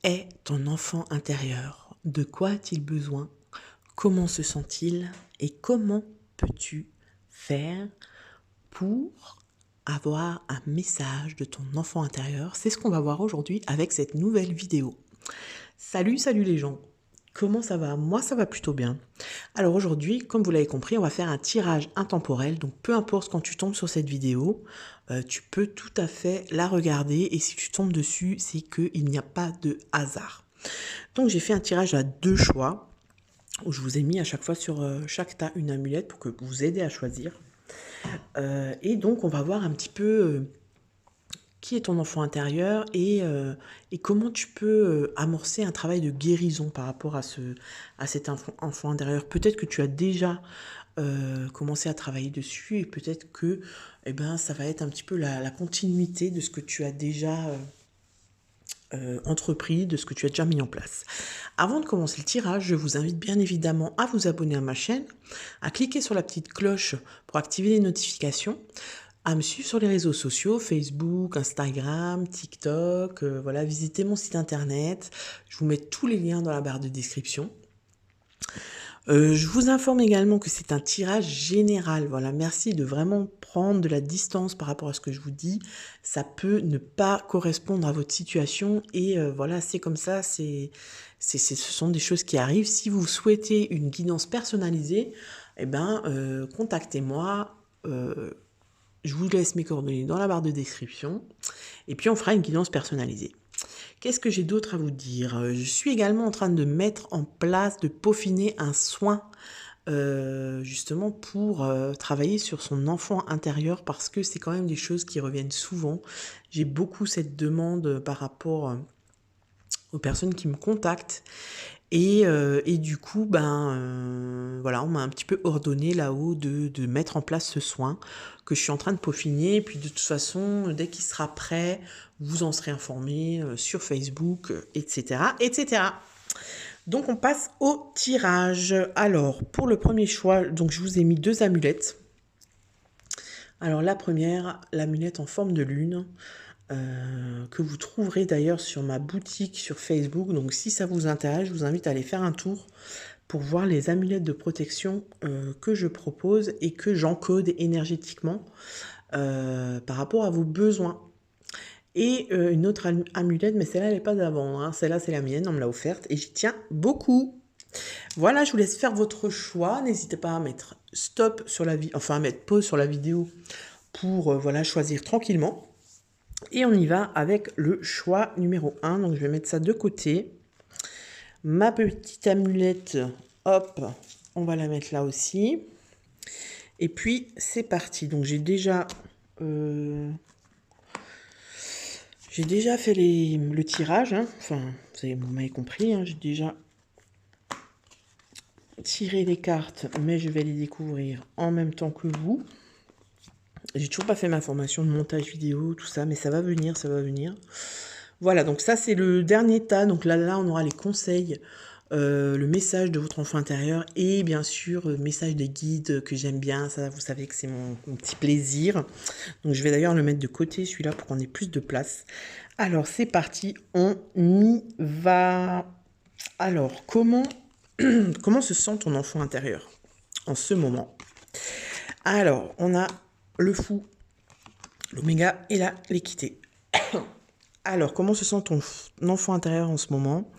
est ton enfant intérieur? De quoi a-t-il besoin? Comment se sent-il? Et comment peux-tu faire pour avoir un message de ton enfant intérieur? C'est ce qu'on va voir aujourd'hui avec cette nouvelle vidéo. Salut les gens! Comment ça va? Moi, ça va plutôt bien. Alors aujourd'hui, comme vous l'avez compris, on va faire un tirage intemporel. Donc peu importe quand tu tombes sur cette vidéo, tu peux tout à fait la regarder. Et si tu tombes dessus, c'est qu'il n'y a pas de hasard. Donc j'ai fait un tirage à 2 choix, où je vous ai mis à chaque fois sur chaque tas une amulette pour que vous aider à choisir. Et donc on va voir un petit peu qui est ton enfant intérieur et comment tu peux amorcer un travail de guérison par rapport à cet enfant intérieur. Peut-être que tu as déjà commencé à travailler dessus et peut-être que ça va être un petit peu la continuité de ce que tu as déjà entrepris, de ce que tu as déjà mis en place. Avant de commencer le tirage, je vous invite bien évidemment à vous abonner à ma chaîne, à cliquer sur la petite cloche pour activer les notifications, à me suivre sur les réseaux sociaux, Facebook, Instagram, TikTok, voilà, visitez mon site internet, je vous mets tous les liens dans la barre de description. Je vous informe également que c'est un tirage général. Voilà, merci de vraiment prendre de la distance par rapport à ce que je vous dis. Ça peut ne pas correspondre à votre situation et voilà, c'est comme ça. Ce sont des choses qui arrivent. Si vous souhaitez une guidance personnalisée, contactez-moi. Je vous laisse mes coordonnées dans la barre de description et puis on fera une guidance personnalisée. Qu'est-ce que j'ai d'autre à vous dire? Je suis également en train de mettre en place, de peaufiner un soin justement pour travailler sur son enfant intérieur parce que c'est quand même des choses qui reviennent souvent. J'ai beaucoup cette demande par rapport aux personnes qui me contactent et du coup, voilà, on m'a un petit peu ordonné là-haut de mettre en place ce soin que je suis en train de peaufiner. Et puis de toute façon, dès qu'il sera prêt, vous en serez informés sur Facebook, etc., etc. Donc on passe au tirage. Alors, pour le premier choix, donc je vous ai mis 2 amulettes. Alors la première, l'amulette en forme de lune. Que vous trouverez d'ailleurs sur ma boutique sur Facebook. Donc si ça vous intéresse, je vous invite à aller faire un tour pour voir les amulettes de protection que je propose et que j'encode énergétiquement par rapport à vos besoins. Et une autre amulette, mais celle-là, elle n'est pas d'avant. Hein. Celle-là, c'est la mienne, on me l'a offerte et j'y tiens beaucoup. Voilà, je vous laisse faire votre choix. N'hésitez pas à mettre stop sur la vidéo, enfin à mettre pause sur la vidéo pour voilà, choisir tranquillement. Et on y va avec le choix numéro 1. Donc, je vais mettre ça de côté. Ma petite amulette, hop, on va la mettre là aussi. Et puis, c'est parti. Donc, j'ai déjà fait le tirage. Hein. Enfin, vous m'avez compris. Hein. J'ai déjà tiré les cartes, mais je vais les découvrir en même temps que vous. J'ai toujours pas fait ma formation de montage vidéo, tout ça, mais ça va venir, ça va venir. Voilà, donc ça c'est le dernier tas. Donc là on aura les conseils, le message de votre enfant intérieur et bien sûr le message des guides que j'aime bien. Ça, vous savez que c'est mon petit plaisir. Donc je vais d'ailleurs le mettre de côté celui-là pour qu'on ait plus de place. Alors c'est parti, on y va. Alors comment se sent ton enfant intérieur en ce moment? Alors on a le fou, l'oméga et l'équité. Alors, comment se sent ton enfant intérieur en ce moment?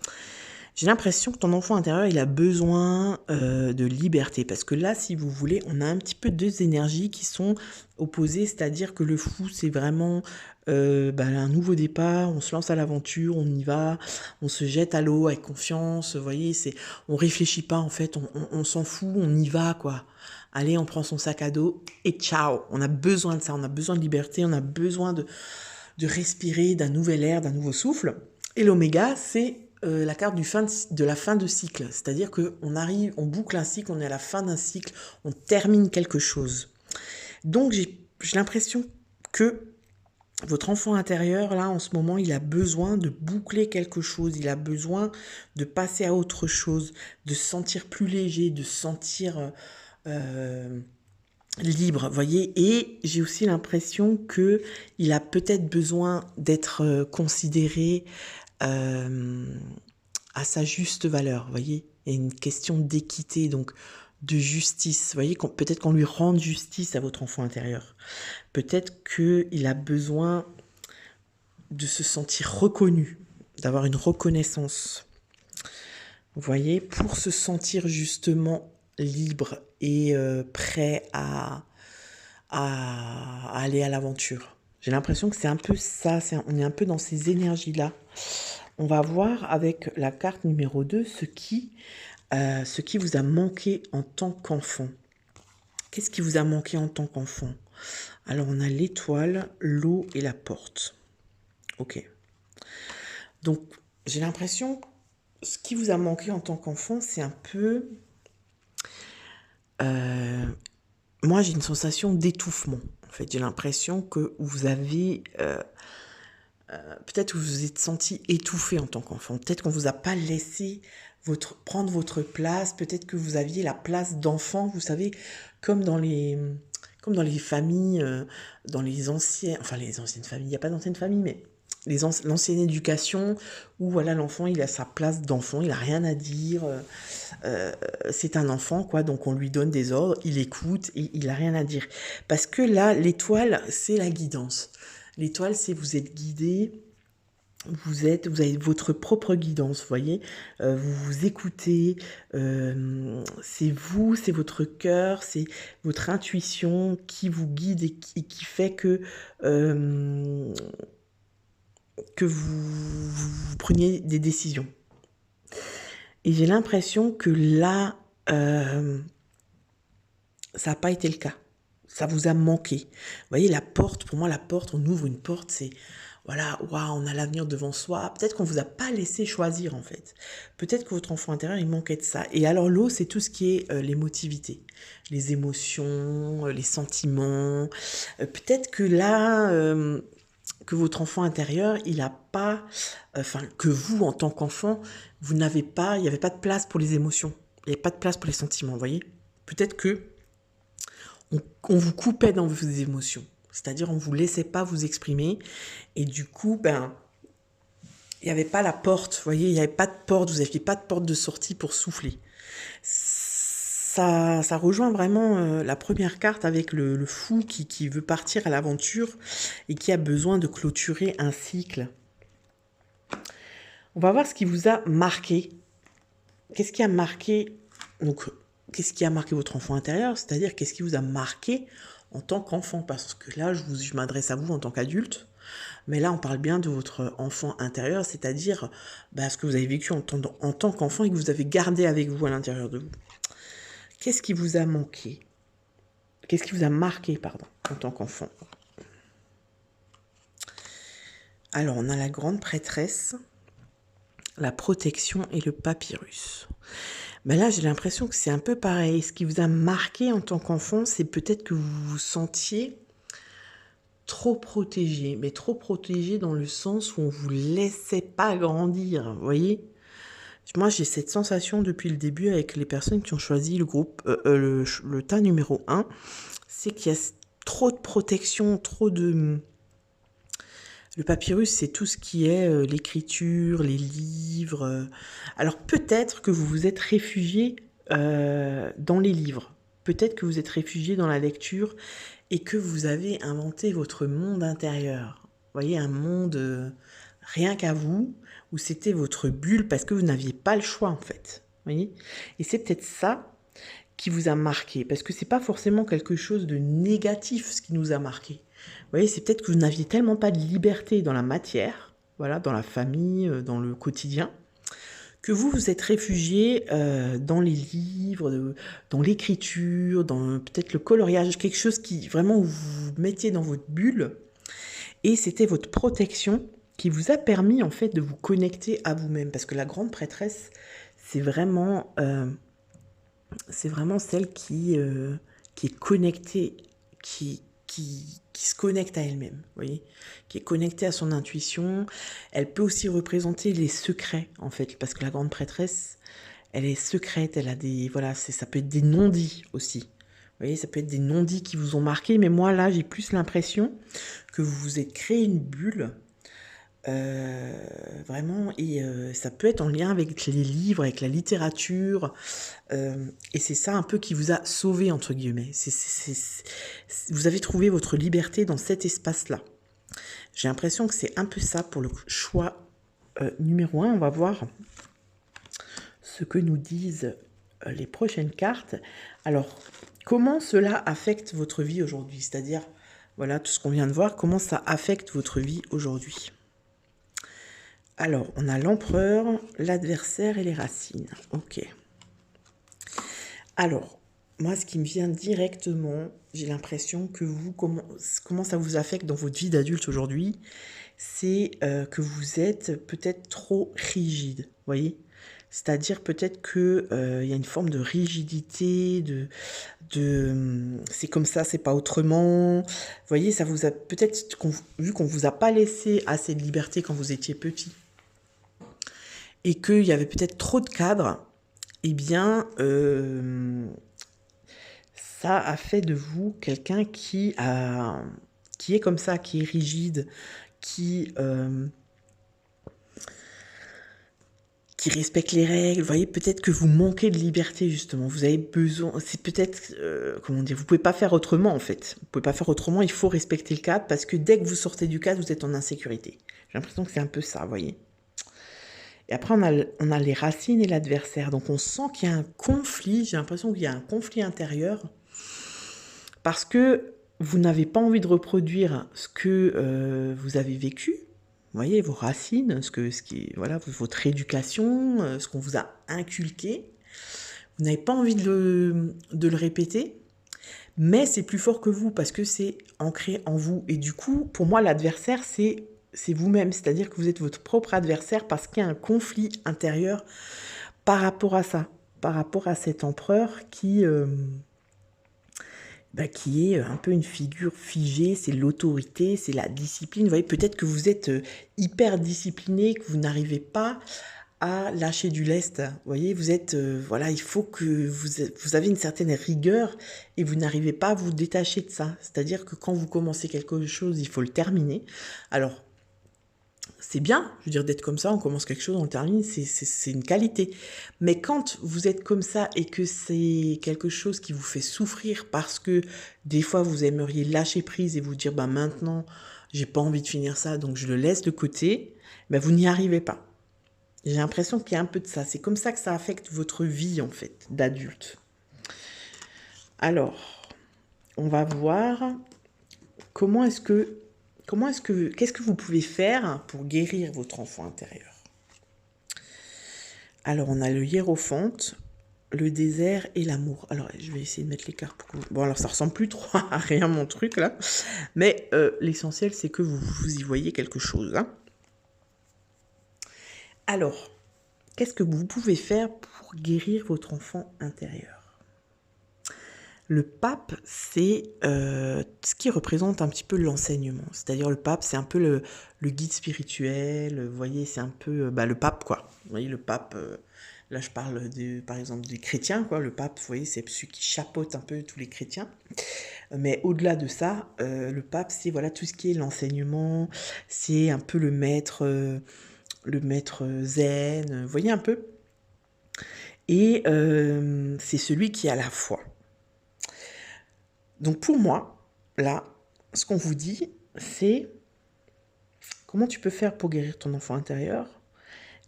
J'ai l'impression que ton enfant intérieur, il a besoin de liberté. Parce que là, si vous voulez, on a un petit peu 2 énergies qui sont opposées. C'est-à-dire que le fou, c'est vraiment un nouveau départ. On se lance à l'aventure, on y va. On se jette à l'eau avec confiance. Vous voyez, on réfléchit pas en fait. On s'en fout, on y va quoi. Allez, on prend son sac à dos et ciao. On a besoin de ça. On a besoin de liberté. On a besoin de respirer d'un nouvel air, d'un nouveau souffle. Et l'oméga, c'est la carte de la fin de cycle. C'est-à-dire qu'on arrive, on boucle un cycle, on est à la fin d'un cycle, on termine quelque chose. Donc j'ai l'impression que votre enfant intérieur, là, en ce moment, il a besoin de boucler quelque chose, il a besoin de passer à autre chose, de se sentir plus léger, de se sentir libre, voyez. Et j'ai aussi l'impression que il a peut-être besoin d'être considéré euh, à sa juste valeur, vous voyez. Il y a une question d'équité, donc de justice. Vous voyez, peut-être qu'on lui rende justice à votre enfant intérieur. Peut-être qu'il a besoin de se sentir reconnu, d'avoir une reconnaissance. Vous voyez, pour se sentir justement libre et prêt à aller à l'aventure. J'ai l'impression que c'est un peu ça, on est un peu dans ces énergies-là. On va voir avec la carte numéro 2 ce qui vous a manqué en tant qu'enfant. Qu'est-ce qui vous a manqué en tant qu'enfant? Alors, on a l'étoile, l'eau et la porte. Ok. Donc, j'ai l'impression que ce qui vous a manqué en tant qu'enfant, c'est un peu... moi, j'ai une sensation d'étouffement. En fait, j'ai l'impression que vous avez... peut-être que vous vous êtes senti étouffé en tant qu'enfant. Peut-être qu'on ne vous a pas laissé prendre votre place. Peut-être que vous aviez la place d'enfant, vous savez, comme dans les familles, dans les anciennes familles, il n'y a pas d'anciennes familles, mais l'ancienne éducation, où voilà, l'enfant, il a sa place d'enfant, il n'a rien à dire, c'est un enfant, quoi, donc on lui donne des ordres, il écoute, et il n'a rien à dire. Parce que là, l'étoile, c'est la guidance. L'étoile, c'est vous êtes guidé, vous avez votre propre guidance, vous voyez, vous vous écoutez, c'est vous, c'est votre cœur, c'est votre intuition qui vous guide et qui fait que vous preniez des décisions. Et j'ai l'impression que là, ça n'a pas été le cas. Ça vous a manqué. Vous voyez, la porte, pour moi, la porte, on ouvre une porte, c'est... Voilà, waouh, on a l'avenir devant soi. Peut-être qu'on ne vous a pas laissé choisir, en fait. Peut-être que votre enfant intérieur, il manquait de ça. Et alors, l'eau, c'est tout ce qui est l'émotivité. Les émotions, les sentiments. Peut-être que là... que votre enfant intérieur, il n'a pas... que vous, en tant qu'enfant, vous n'avez pas... Il n'y avait pas de place pour les émotions. Il n'y avait pas de place pour les sentiments, vous voyez. Peut-être que on vous coupait dans vos émotions. C'est-à-dire, on ne vous laissait pas vous exprimer. Et du coup, il n'y avait pas la porte, vous voyez, il n'y avait pas de porte, vous n'aviez pas de porte de sortie pour souffler. Ça rejoint vraiment la première carte avec le fou qui veut partir à l'aventure et qui a besoin de clôturer un cycle. On va voir ce qui vous a marqué. Qu'est-ce qui a marqué, donc, qu'est-ce qui a marqué votre enfant intérieur? C'est-à-dire, qu'est-ce qui vous a marqué en tant qu'enfant? Parce que là, je m'adresse à vous en tant qu'adulte. Mais là, on parle bien de votre enfant intérieur, c'est-à-dire ce que vous avez vécu en tant qu'enfant et que vous avez gardé avec vous à l'intérieur de vous. Qu'est-ce qui vous a manqué? Qu'est-ce qui vous a marqué, pardon, en tant qu'enfant? Alors, on a la grande prêtresse, la protection et le papyrus. Mais là, j'ai l'impression que c'est un peu pareil. Ce qui vous a marqué en tant qu'enfant, c'est peut-être que vous vous sentiez trop protégé, mais trop protégé dans le sens où on ne vous laissait pas grandir, vous voyez? Moi, j'ai cette sensation depuis le début avec les personnes qui ont choisi le groupe, le tas numéro 1, c'est qu'il y a trop de protection, trop de... Le papyrus, c'est tout ce qui est l'écriture, les livres. Alors peut-être que vous vous êtes réfugié dans les livres. Peut-être que vous êtes réfugié dans la lecture et que vous avez inventé votre monde intérieur. Vous voyez, un monde rien qu'à vous, où c'était votre bulle parce que vous n'aviez pas le choix en fait. Vous voyez? Et c'est peut-être ça qui vous a marqué, parce que c'est pas forcément quelque chose de négatif ce qui nous a marqué. Vous voyez, c'est peut-être que vous n'aviez tellement pas de liberté dans la matière, voilà, dans la famille, dans le quotidien, que vous vous êtes réfugié dans les livres, dans l'écriture, dans peut-être le coloriage, quelque chose qui vraiment vous vous mettiez dans votre bulle, et c'était votre protection qui vous a permis en fait de vous connecter à vous-même, parce que la grande prêtresse, c'est vraiment celle qui est connectée, qui se connecte à elle-même, vous voyez, qui est connectée à son intuition. Elle peut aussi représenter les secrets, en fait, parce que la grande prêtresse, elle est secrète, elle a des... Voilà, ça peut être des non-dits aussi. Vous voyez, ça peut être des non-dits qui vous ont marqué, mais moi, là, j'ai plus l'impression que vous vous êtes créé une bulle vraiment et ça peut être en lien avec les livres, avec la littérature, et c'est ça un peu qui vous a «sauvé» entre guillemets. Vous avez trouvé votre liberté dans cet espace-là. J'ai l'impression que c'est un peu ça pour le choix, numéro 1. On va voir ce que nous disent, les prochaines cartes. Alors, comment cela affecte votre vie aujourd'hui? C'est-à-dire, voilà, tout ce qu'on vient de voir, comment ça affecte votre vie aujourd'hui? Alors, on a l'empereur, l'adversaire et les racines. Ok. Alors, moi, ce qui me vient directement, j'ai l'impression que comment ça vous affecte dans votre vie d'adulte aujourd'hui, c'est que vous êtes peut-être trop rigide, vous voyez? C'est-à-dire peut-être que il y a une forme de rigidité, c'est comme ça, c'est pas autrement. Vous voyez, ça vous a peut-être, vu qu'on vous a pas laissé assez de liberté quand vous étiez petit, et qu'il y avait peut-être trop de cadres, eh bien, ça a fait de vous quelqu'un qui est comme ça, qui est rigide, qui, euh, qui respecte les règles. Vous voyez, peut-être que vous manquez de liberté, justement. Vous avez besoin, c'est peut-être, comment dire, vous pouvez pas faire autrement, en fait. Vous pouvez pas faire autrement, il faut respecter le cadre, parce que dès que vous sortez du cadre, vous êtes en insécurité. J'ai l'impression que c'est un peu ça, vous voyez. Et après, on a les racines et l'adversaire. Donc, on sent qu'il y a un conflit. J'ai l'impression qu'il y a un conflit intérieur parce que vous n'avez pas envie de reproduire ce que vous avez vécu. Vous voyez, vos racines, voilà, votre éducation, ce qu'on vous a inculqué. Vous n'avez pas envie de le répéter, mais c'est plus fort que vous parce que c'est ancré en vous. Et du coup, pour moi, l'adversaire, c'est vous-même. C'est-à-dire que vous êtes votre propre adversaire parce qu'il y a un conflit intérieur par rapport à ça, par rapport à cet empereur qui est un peu une figure figée, c'est l'autorité, c'est la discipline. Vous voyez, peut-être que vous êtes hyper discipliné, que vous n'arrivez pas à lâcher du lest. Vous voyez, vous êtes, voilà, il faut que vous avez une certaine rigueur et vous n'arrivez pas à vous détacher de ça. C'est-à-dire que quand vous commencez quelque chose, il faut le terminer. Alors, c'est bien, je veux dire, d'être comme ça, on commence quelque chose, on le termine, c'est une qualité. Mais quand vous êtes comme ça et que c'est quelque chose qui vous fait souffrir parce que des fois vous aimeriez lâcher prise et vous dire, bah maintenant, j'ai pas envie de finir ça, donc je le laisse de côté, ben vous n'y arrivez pas. J'ai l'impression qu'il y a un peu de ça. C'est comme ça que ça affecte votre vie, en fait, d'adulte. Alors, on va voir qu'est-ce que vous pouvez faire pour guérir votre enfant intérieur? Alors, on a le hiérophante, le désert et l'amour. Alors, je vais essayer de mettre les cartes pour que Bon, alors, ça ressemble plus trop à rien, mon truc, là. Mais l'essentiel, c'est que vous y voyez quelque chose. Hein. Alors, qu'est-ce que vous pouvez faire pour guérir votre enfant intérieur? Le pape, c'est ce qui représente un petit peu l'enseignement. C'est-à-dire le pape, c'est un peu le guide spirituel. Vous voyez, c'est un peu le pape, quoi. Vous voyez, le pape, là je parle par exemple des chrétiens, quoi. Le pape, vous voyez, c'est celui qui chapeaute un peu tous les chrétiens. Mais au-delà de ça, le pape, c'est voilà, tout ce qui est l'enseignement. C'est un peu le maître zen. Vous voyez un peu? Et c'est celui qui a la foi. Donc pour moi, là, ce qu'on vous dit, c'est comment tu peux faire pour guérir ton enfant intérieur.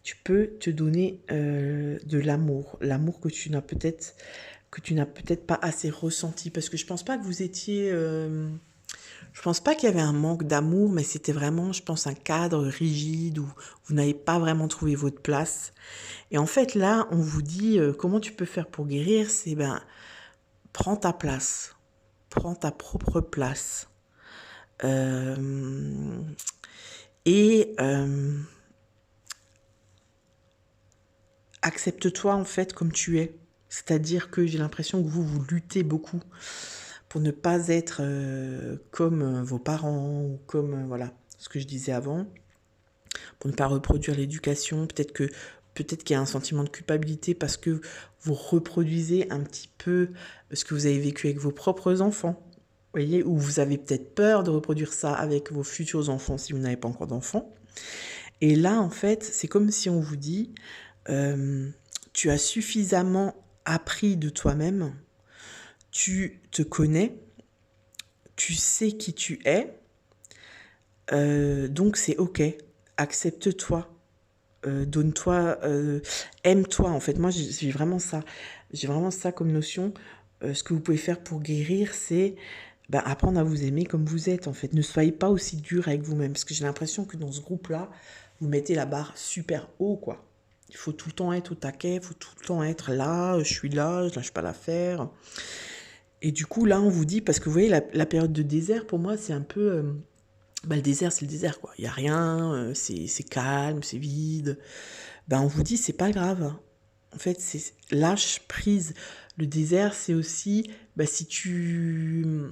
Tu peux te donner de l'amour que tu n'as peut-être pas assez ressenti, parce que je pense pas que vous étiez, je pense pas qu'il y avait un manque d'amour, mais c'était vraiment, je pense, un cadre rigide où vous n'avez pas vraiment trouvé votre place. Et en fait, là, on vous dit comment tu peux faire pour guérir, c'est prends ta place. Prends ta propre place. Et accepte-toi en fait comme tu es. C'est-à-dire que j'ai l'impression que vous luttez beaucoup pour ne pas être comme vos parents ou comme, voilà, ce que je disais avant, pour ne pas reproduire l'éducation. Peut-être qu'il y a un sentiment de culpabilité parce que vous reproduisez un petit peu ce que vous avez vécu avec vos propres enfants. Vous voyez, ou vous avez peut-être peur de reproduire ça avec vos futurs enfants si vous n'avez pas encore d'enfants. Et là, en fait, c'est comme si on vous dit, tu as suffisamment appris de toi-même, tu te connais, tu sais qui tu es, donc c'est OK. Accepte-toi, donne-toi, aime-toi. En fait, moi, j'ai vraiment ça. J'ai vraiment ça comme notion. Ce que vous pouvez faire pour guérir, c'est apprendre à vous aimer comme vous êtes, en fait. Ne soyez pas aussi dur avec vous-même. Parce que j'ai l'impression que dans ce groupe-là, vous mettez la barre super haut, quoi. Il faut tout le temps être au taquet, il faut tout le temps être là, je suis là, je lâche pas l'affaire. Et du coup, là, on vous dit, parce que vous voyez, la période de désert, pour moi, c'est un peu... le désert, c'est le désert, quoi. Il n'y a rien, c'est calme, c'est vide. On vous dit, c'est pas grave. En fait, c'est lâche prise. Le désert, c'est aussi, si tu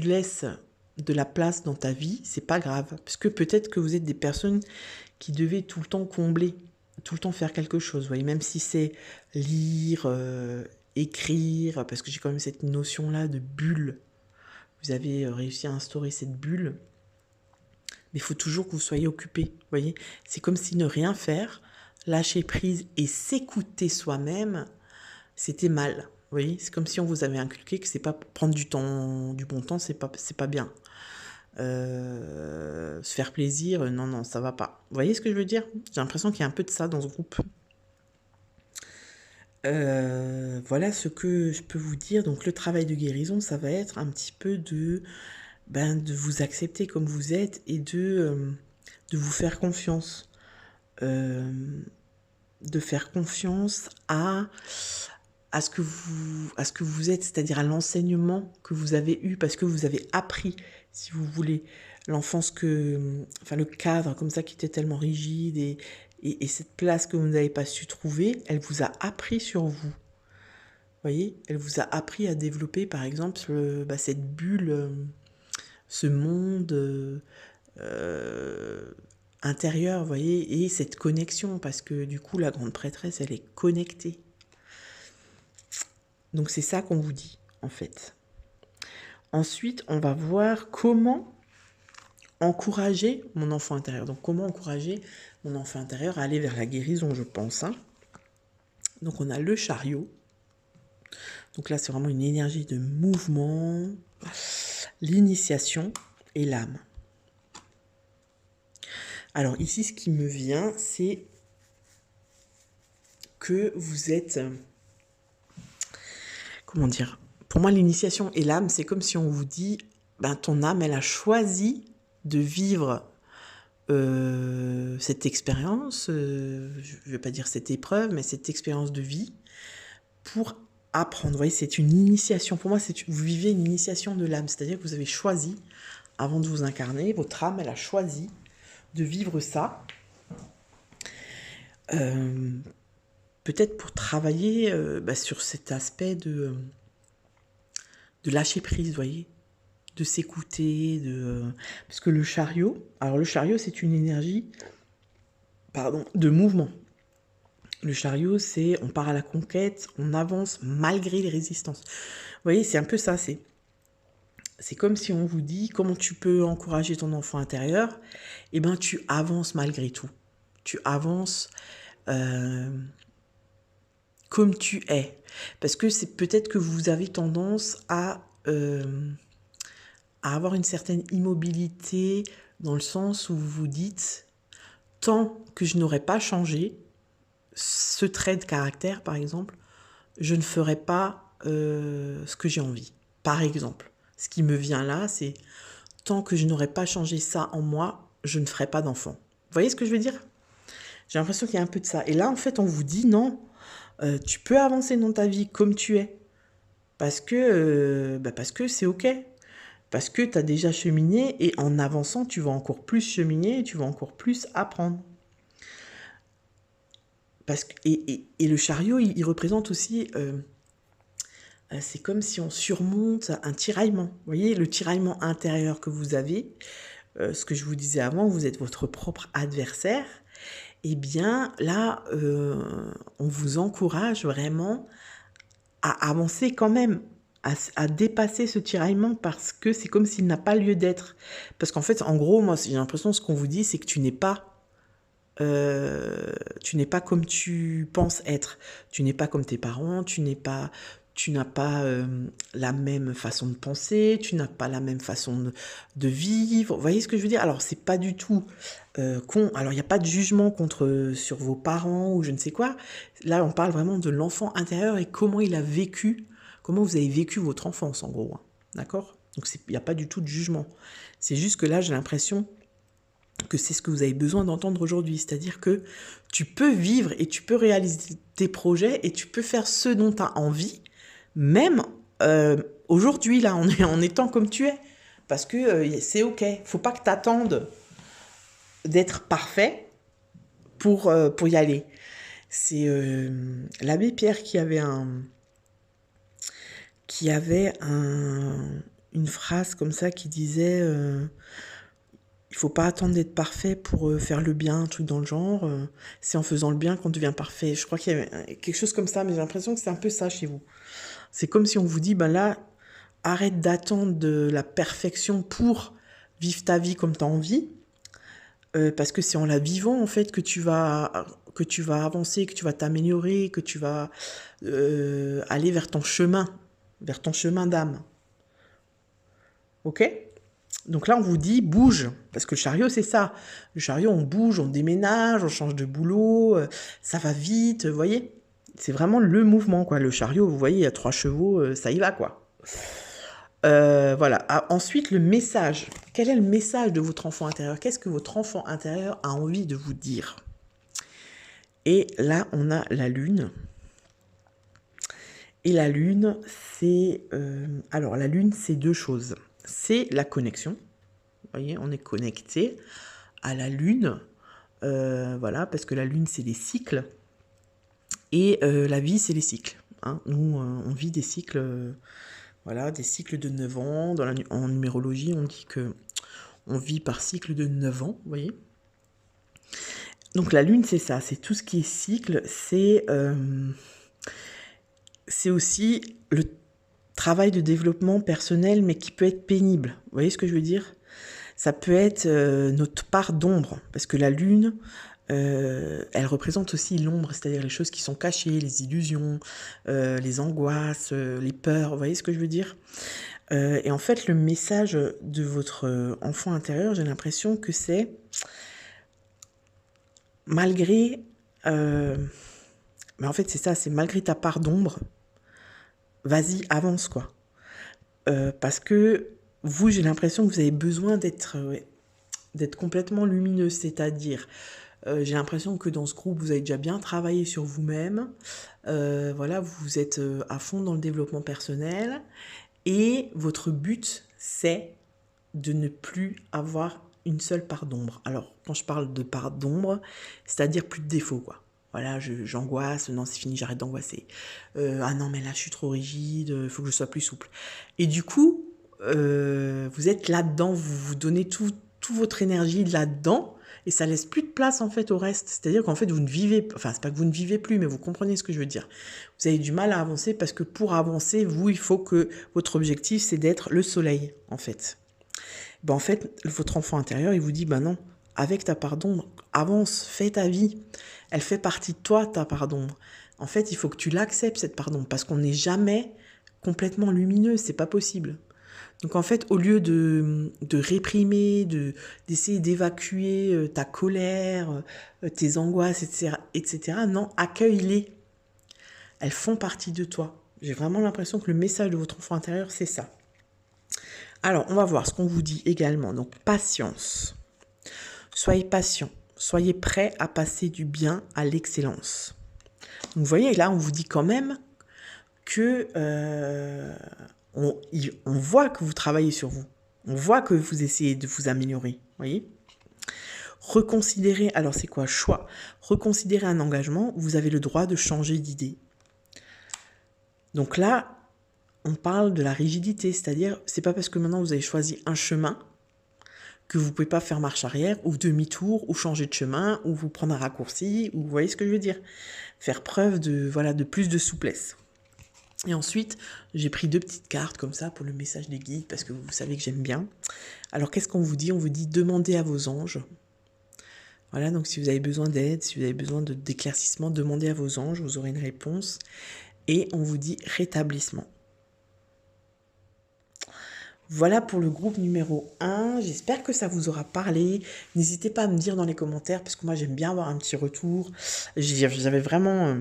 laisses de la place dans ta vie, c'est pas grave. Parce que peut-être que vous êtes des personnes qui devaient tout le temps combler, tout le temps faire quelque chose. Vous voyez, même si c'est lire, écrire, parce que j'ai quand même cette notion-là de bulle. Vous avez réussi à instaurer cette bulle. Mais il faut toujours que vous soyez occupé. Vous voyez, c'est comme si ne rien faire, lâcher prise et s'écouter soi-même, c'était mal. Vous voyez, c'est comme si on vous avait inculqué que c'est pas prendre du temps, du bon temps, c'est pas bien. Se faire plaisir, non, ça va pas. Vous voyez ce que je veux dire? J'ai l'impression qu'il y a un peu de ça dans ce groupe. Voilà ce que je peux vous dire. Donc le travail de guérison, ça va être un petit peu de vous accepter comme vous êtes et de vous faire confiance. De faire confiance à ce que vous êtes, c'est-à-dire à l'enseignement que vous avez eu, parce que vous avez appris, si vous voulez, le cadre comme ça qui était tellement rigide et cette place que vous n'avez pas su trouver, elle vous a appris sur vous. Vous voyez, elle vous a appris à développer, par exemple, cette bulle, ce monde intérieur, vous voyez, et cette connexion, parce que du coup, la grande prêtresse, elle est connectée. Donc c'est ça qu'on vous dit, en fait. Ensuite, on va voir comment encourager mon enfant intérieur. Donc comment encourager mon enfant intérieur à aller vers la guérison, je pense. Hein. Donc on a le chariot. Donc là, c'est vraiment une énergie de mouvement, l'initiation et l'âme. Alors ici, ce qui me vient, c'est que vous êtes... comment dire? Pour moi, l'initiation et l'âme, c'est comme si on vous dit, ton âme, elle a choisi de vivre cette expérience, je ne vais pas dire cette épreuve, mais cette expérience de vie pour apprendre. Vous voyez, c'est une initiation. Pour moi, vous vivez une initiation de l'âme, c'est-à-dire que vous avez choisi, avant de vous incarner, votre âme, elle a choisi de vivre ça. Peut-être pour travailler sur cet aspect de lâcher prise, vous voyez, de s'écouter, parce que le chariot, c'est une énergie, de mouvement. Le chariot, c'est on part à la conquête, on avance malgré les résistances. Vous voyez, c'est un peu ça, c'est comme si on vous dit comment tu peux encourager ton enfant intérieur, tu avances malgré tout. Tu avances comme tu es. Parce que c'est peut-être que vous avez tendance à avoir une certaine immobilité dans le sens où vous vous dites tant que je n'aurai pas changé ce trait de caractère, par exemple, je ne ferai pas ce que j'ai envie. Par exemple, ce qui me vient là, c'est tant que je n'aurai pas changé ça en moi, je ne ferai pas d'enfant. Vous voyez ce que je veux dire? J'ai l'impression qu'il y a un peu de ça. Et là, en fait, on vous dit non, tu peux avancer dans ta vie comme tu es. Parce que c'est OK. Parce que tu as déjà cheminé et en avançant, tu vas encore plus cheminer et tu vas encore plus apprendre. Et le chariot, il représente aussi... c'est comme si on surmonte un tiraillement. Vous voyez, le tiraillement intérieur que vous avez, ce que je vous disais avant, vous êtes votre propre adversaire. Eh bien, là, on vous encourage vraiment à avancer quand même. à dépasser ce tiraillement parce que c'est comme s'il n'a pas lieu d'être. Parce qu'en fait, en gros, moi, j'ai l'impression que ce qu'on vous dit, c'est que tu n'es pas comme tu penses être. Tu n'es pas comme tes parents, tu n'as pas la même façon de penser, tu n'as pas la même façon de vivre. Vous voyez ce que je veux dire? Alors, c'est pas du tout con. Alors, il n'y a pas de jugement sur vos parents ou je ne sais quoi. Là, on parle vraiment de l'enfant intérieur et comment il a vécu, comment vous avez vécu votre enfance, en gros. Hein. D'accord? Donc, il n'y a pas du tout de jugement. C'est juste que là, j'ai l'impression que c'est ce que vous avez besoin d'entendre aujourd'hui. C'est-à-dire que tu peux vivre et tu peux réaliser tes projets et tu peux faire ce dont tu as envie, même aujourd'hui, là, en étant comme tu es. Parce que c'est OK. Faut pas que tu attendes d'être parfait pour y aller. C'est l'abbé Pierre qui avait une phrase comme ça qui disait il faut pas attendre d'être parfait pour faire le bien, un truc dans le genre. C'est en faisant le bien qu'on devient parfait. Je crois qu'il y avait quelque chose comme ça, mais j'ai l'impression que c'est un peu ça chez vous. C'est comme si on vous dit, ben là, arrête d'attendre de la perfection pour vivre ta vie comme tu as envie. Parce que c'est en la vivant, en fait, que tu vas avancer, que tu vas t'améliorer, que tu vas aller vers ton chemin d'âme. OK ? Donc là, on vous dit, bouge, parce que le chariot, c'est ça. Le chariot, on bouge, on déménage, on change de boulot, ça va vite, vous voyez ? C'est vraiment le mouvement, quoi. Le chariot, vous voyez, il y a 3 chevaux, ça y va, quoi. Voilà. Ah, ensuite, le message. Quel est le message de votre enfant intérieur? Qu'est-ce que votre enfant intérieur a envie de vous dire? Et là, on a la lune. Et la lune, c'est... alors, la lune, c'est 2 choses. C'est la connexion. Vous voyez, on est connecté à la lune. Voilà, parce que la lune, c'est les cycles. Et la vie, c'est les cycles. Hein. Nous, on vit des cycles... voilà, des cycles de 9 ans. En numérologie, on dit que on vit par cycle de 9 ans, vous voyez. Donc la lune, c'est ça, c'est tout ce qui est cycle. C'est aussi le travail de développement personnel, mais qui peut être pénible. Vous voyez ce que je veux dire? Ça peut être notre part d'ombre, parce que la lune, elle représente aussi l'ombre, c'est-à-dire les choses qui sont cachées, les illusions, les angoisses, les peurs, vous voyez ce que je veux dire? Et en fait, le message de votre enfant intérieur, j'ai l'impression que c'est malgré... mais en fait, c'est ça, c'est malgré ta part d'ombre, vas-y, avance, quoi. Parce que vous, j'ai l'impression que vous avez besoin d'être complètement lumineux, c'est-à-dire... j'ai l'impression que dans ce groupe, vous avez déjà bien travaillé sur vous-même. Voilà, vous êtes à fond dans le développement personnel. Et votre but, c'est de ne plus avoir une seule part d'ombre. Alors, quand je parle de part d'ombre, c'est-à-dire plus de défauts, quoi. Voilà, j'angoisse, non, c'est fini, j'arrête d'angoisser. Ah non, mais là, je suis trop rigide, il faut que je sois plus souple. Et du coup, vous êtes là-dedans, vous donnez toute votre énergie là-dedans, et ça laisse plus de place, en fait, au reste. C'est-à-dire qu'en fait, vous ne vivez... Enfin, c'est pas que vous ne vivez plus, mais vous comprenez ce que je veux dire. Vous avez du mal à avancer parce que pour avancer, vous, il faut que votre objectif, c'est d'être le soleil, en fait. Ben, en fait, votre enfant intérieur, il vous dit, ben non, avec ta part d'ombre, avance, fais ta vie. Elle fait partie de toi, ta part d'ombre. En fait, il faut que tu l'acceptes, cette part d'ombre, parce qu'on n'est jamais complètement lumineux, c'est pas possible. Donc en fait, au lieu de réprimer, d'essayer d'évacuer ta colère, tes angoisses, etc., non, accueille-les. Elles font partie de toi. J'ai vraiment l'impression que le message de votre enfant intérieur, c'est ça. Alors, on va voir ce qu'on vous dit également. Donc, patience. Soyez patient. Soyez prêt à passer du bien à l'excellence. Donc, vous voyez, là, on vous dit quand même que on voit que vous travaillez sur vous. On voit que vous essayez de vous améliorer. Voyez ? Reconsidérer, alors c'est quoi? Choix. Reconsidérer un engagement, vous avez le droit de changer d'idée. Donc là, on parle de la rigidité, c'est-à-dire, c'est pas parce que maintenant vous avez choisi un chemin que vous pouvez pas faire marche arrière, ou demi-tour, ou changer de chemin, ou vous prendre un raccourci, ou vous voyez ce que je veux dire? Faire preuve de plus de souplesse. Et ensuite, j'ai pris 2 petites cartes comme ça pour le message des guides, parce que vous savez que j'aime bien. Alors, qu'est-ce qu'on vous dit? On vous dit demandez à vos anges. Voilà, donc si vous avez besoin d'aide, si vous avez besoin d'éclaircissement, demandez à vos anges, vous aurez une réponse. Et on vous dit rétablissement. Voilà pour le groupe numéro 1. J'espère que ça vous aura parlé. N'hésitez pas à me dire dans les commentaires, parce que moi j'aime bien avoir un petit retour. J'avais vraiment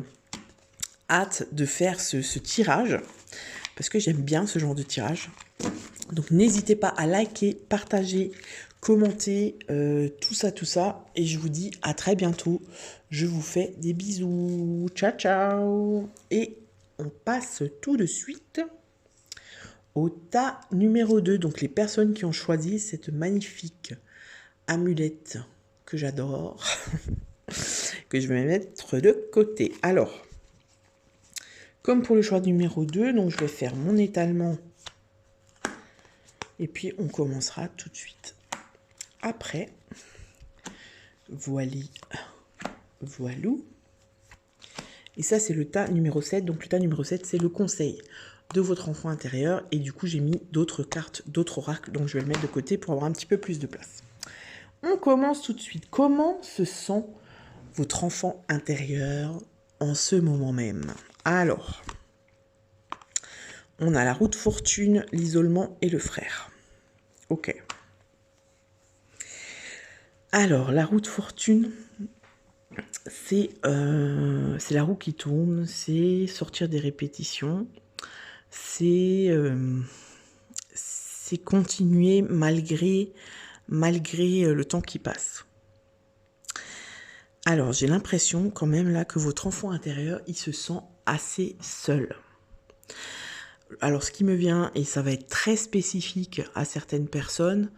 hâte de faire ce tirage, parce que j'aime bien ce genre de tirage. Donc n'hésitez pas à liker, partager, commenter, tout ça. Et je vous dis à très bientôt. Je vous fais des bisous. Ciao, ciao. Et on passe tout de suite au tas numéro 2. Donc les personnes qui ont choisi cette magnifique amulette que j'adore, que je vais mettre de côté. Alors, comme pour le choix numéro 2, donc je vais faire mon étalement. Et puis, on commencera tout de suite. Après, voilou. Et ça, c'est le tas numéro 7. Donc, le tas numéro 7, c'est le conseil de votre enfant intérieur. Et du coup, j'ai mis d'autres cartes, d'autres oracles. Donc, je vais le mettre de côté pour avoir un petit peu plus de place. On commence tout de suite. Comment se sent votre enfant intérieur en ce moment même? Alors, on a la roue de fortune, l'isolement et le frère. Ok. Alors, la roue de fortune, c'est la roue qui tourne, c'est sortir des répétitions, c'est continuer malgré le temps qui passe. Alors, j'ai l'impression quand même là que votre enfant intérieur, il se sent assez seul. Alors, ce qui me vient, et ça va être très spécifique à certaines personnes,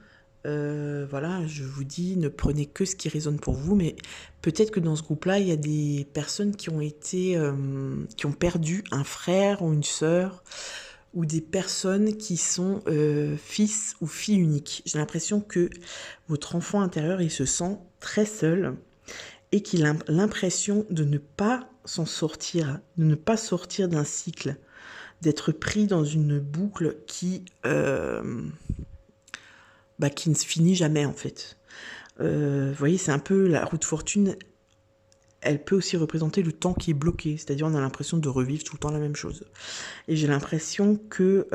voilà, je vous dis, ne prenez que ce qui résonne pour vous, mais peut-être que dans ce groupe-là, il y a des personnes qui ont perdu un frère ou une sœur, ou des personnes qui sont fils ou filles uniques. J'ai l'impression que votre enfant intérieur, il se sent très seul, et qu'il a l'impression de ne pas s'en sortir, de ne pas sortir d'un cycle, d'être pris dans une boucle qui ne se finit jamais en fait. Vous voyez, c'est un peu la roue de fortune, elle peut aussi représenter le temps qui est bloqué, c'est-à-dire on a l'impression de revivre tout le temps la même chose. Et j'ai l'impression que